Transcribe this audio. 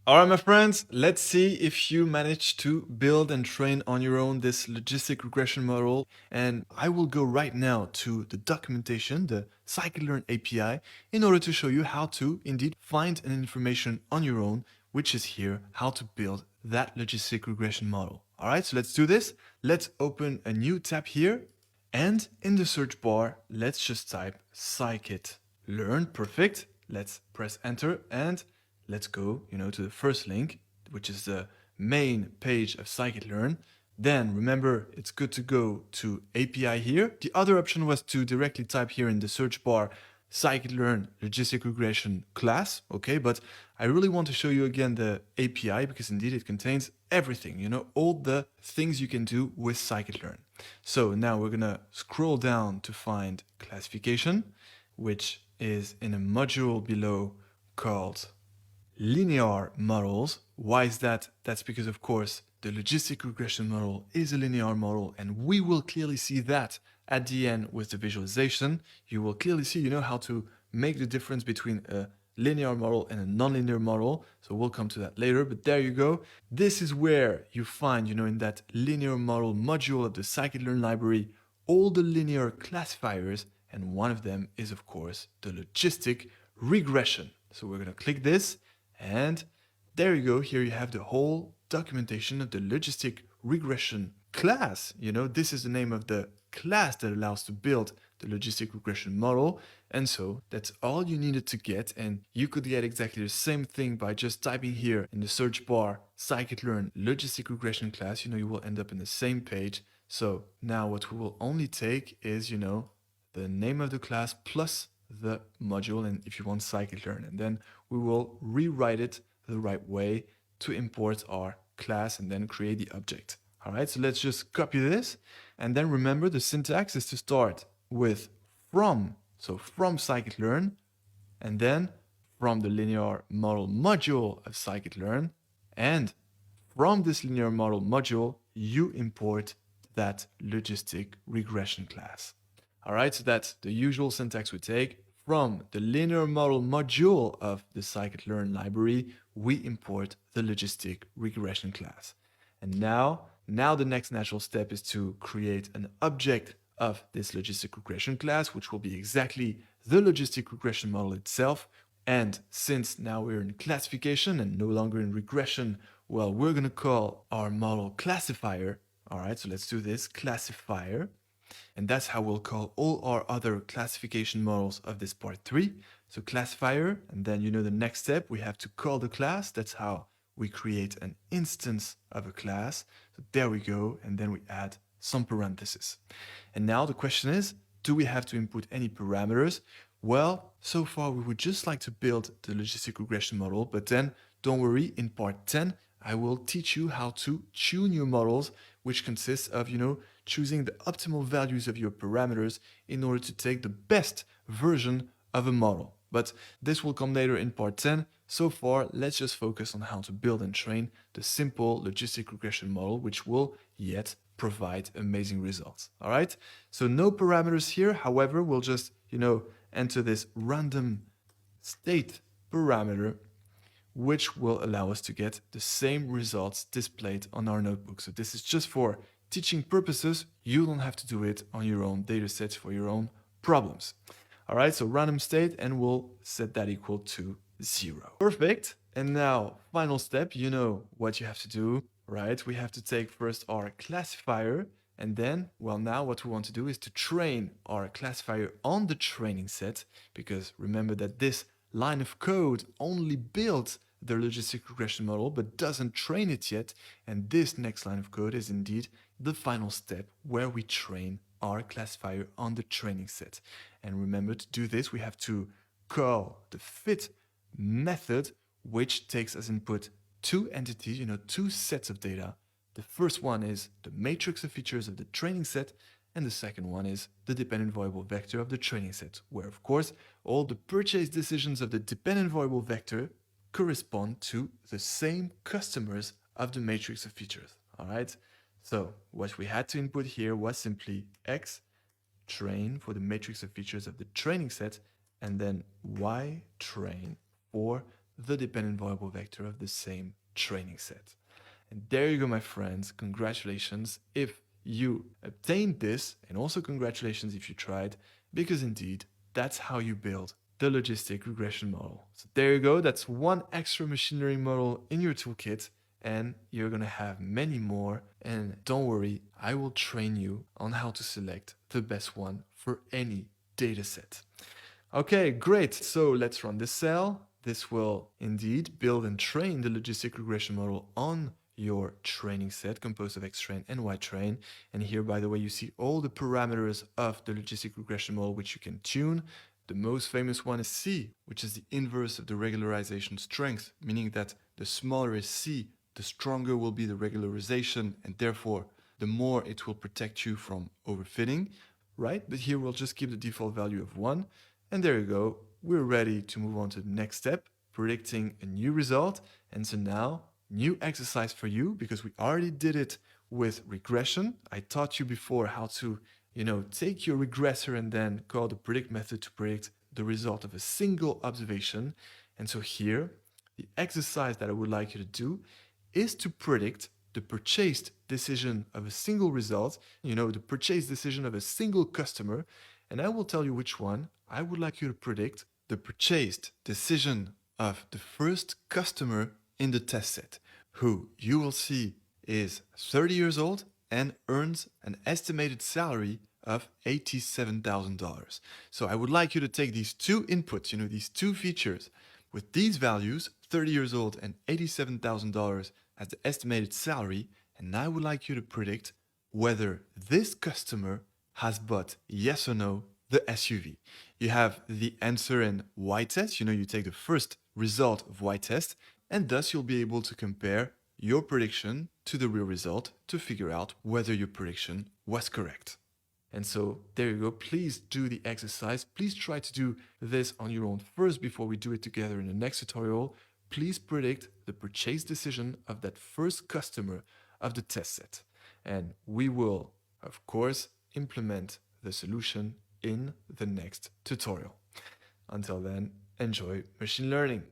All right, my friends, let's see if you manage to build and train on your own this logistic regression model. And I will go right now to the documentation, the Scikit-learn API, in order to show you how to indeed find an information on your own, which is here, how to build that logistic regression model. All right, so let's do this. Let's open a new tab here. And in the search bar, let's just type Scikit-learn. Perfect. Let's press enter and let's go, to the first link, which is the main page of Scikit-learn. Then remember, it's good to go to API here. The other option was to directly type here in the search bar Scikit-learn logistic regression class, okay? But I really want to show you again the API because indeed it contains everything, all the things you can do with Scikit-learn. So now we're gonna scroll down to find classification, which is in a module below called linear models. Why is that? That's because, of course, the logistic regression model is a linear model, and we will clearly see that at the end with the visualization. You will clearly see, how to make the difference between a linear model and a nonlinear model. So we'll come to that later, but there you go. This is where you find, in that linear model module of the Scikit-learn library, all the linear classifiers, and one of them is, of course, the logistic regression. So we're going to click this. And there you go. Here you have the whole documentation of the logistic regression class. This is the name of the class that allows to build the logistic regression model. And so that's all you needed to get. And you could get exactly the same thing by just typing here in the search bar, Scikit-learn logistic regression class. You will end up in the same page. So now what we will only take is, the name of the class plus the module, and if you want Scikit-learn, and then we will rewrite it the right way to import our class and then create the object. All right, so let's just copy this, and then remember the syntax is to start with from, so from Scikit-learn, and then from the linear model module of Scikit-learn, and from this linear model module, you import that logistic regression class. All right, so that's the usual syntax we take. From the linear model module of the Scikit-learn library, we import the logistic regression class. And now the next natural step is to create an object of this logistic regression class, which will be exactly the logistic regression model itself. And since now we're in classification and no longer in regression, well, we're going to call our model classifier. All right, so let's do this, classifier. And that's how we'll call all our other classification models of this part 3. So classifier, and then the next step, we have to call the class. That's how we create an instance of a class. So there we go, and then we add some parentheses. And now the question is, do we have to input any parameters? Well, so far we would just like to build the logistic regression model, but then don't worry, in part 10, I will teach you how to tune your models, which consists of, choosing the optimal values of your parameters in order to take the best version of a model. But this will come later in part 10. So far, let's just focus on how to build and train the simple logistic regression model, which will yet provide amazing results. All right. So no parameters here. However, we'll just, enter this random state parameter, which will allow us to get the same results displayed on our notebook. So this is just for teaching purposes. You don't have to do it on your own data sets for your own problems. All right, so random state, and we'll set that equal to 0. Perfect. And now, final step, you know what you have to do, right? We have to take first our classifier, and then, well, now what we want to do is to train our classifier on the training set, because remember that this line of code only builds the logistic regression model, but doesn't train it yet. And this next line of code is indeed the final step where we train our classifier on the training set. And remember, to do this, we have to call the fit method, which takes as input two entities, two sets of data. The first one is the matrix of features of the training set, and the second one is the dependent variable vector of the training set, where, of course, all the purchase decisions of the dependent variable vector correspond to the same customers of the matrix of features. All right. So what we had to input here was simply x train for the matrix of features of the training set, and then y train for the dependent variable vector of the same training set. And there you go, my friends. Congratulations if you obtained this, and also congratulations if you tried, because indeed, that's how you build the logistic regression model. So there you go. That's one extra machine learning model in your toolkit, and you're going to have many more. And don't worry, I will train you on how to select the best one for any data set. Okay, great. So let's run this cell. This will indeed build and train the logistic regression model on your training set composed of X-train and Y-train. And here, by the way, you see all the parameters of the logistic regression model which you can tune. The most famous one is C, which is the inverse of the regularization strength, meaning that the smaller is C, the stronger will be the regularization, and therefore the more it will protect you from overfitting, right? But here we'll just keep the default value of 1. And there you go. We're ready to move on to the next step, predicting a new result. And so now, new exercise for you, because we already did it with regression. I taught you before how to, take your regressor and then call the predict method to predict the result of a single observation. And so here, the exercise that I would like you to do is to predict the purchased decision of a single result, the purchase decision of a single customer. And I will tell you which one. I would like you to predict the purchased decision of the first customer in the test set, who you will see is 30 years old and earns an estimated salary of $87,000. So I would like you to take these two inputs, these two features with these values, 30 years old and $87,000 as the estimated salary, and I would like you to predict whether this customer has bought, yes or no, the SUV. You have the answer in y-test, you take the first result of y-test, and thus you'll be able to compare your prediction to the real result to figure out whether your prediction was correct. And so there you go. Please do the exercise. Please try to do this on your own first before we do it together in the next tutorial. Please predict the purchase decision of that first customer of the test set. And we will, of course, implement the solution in the next tutorial. Until then, enjoy machine learning.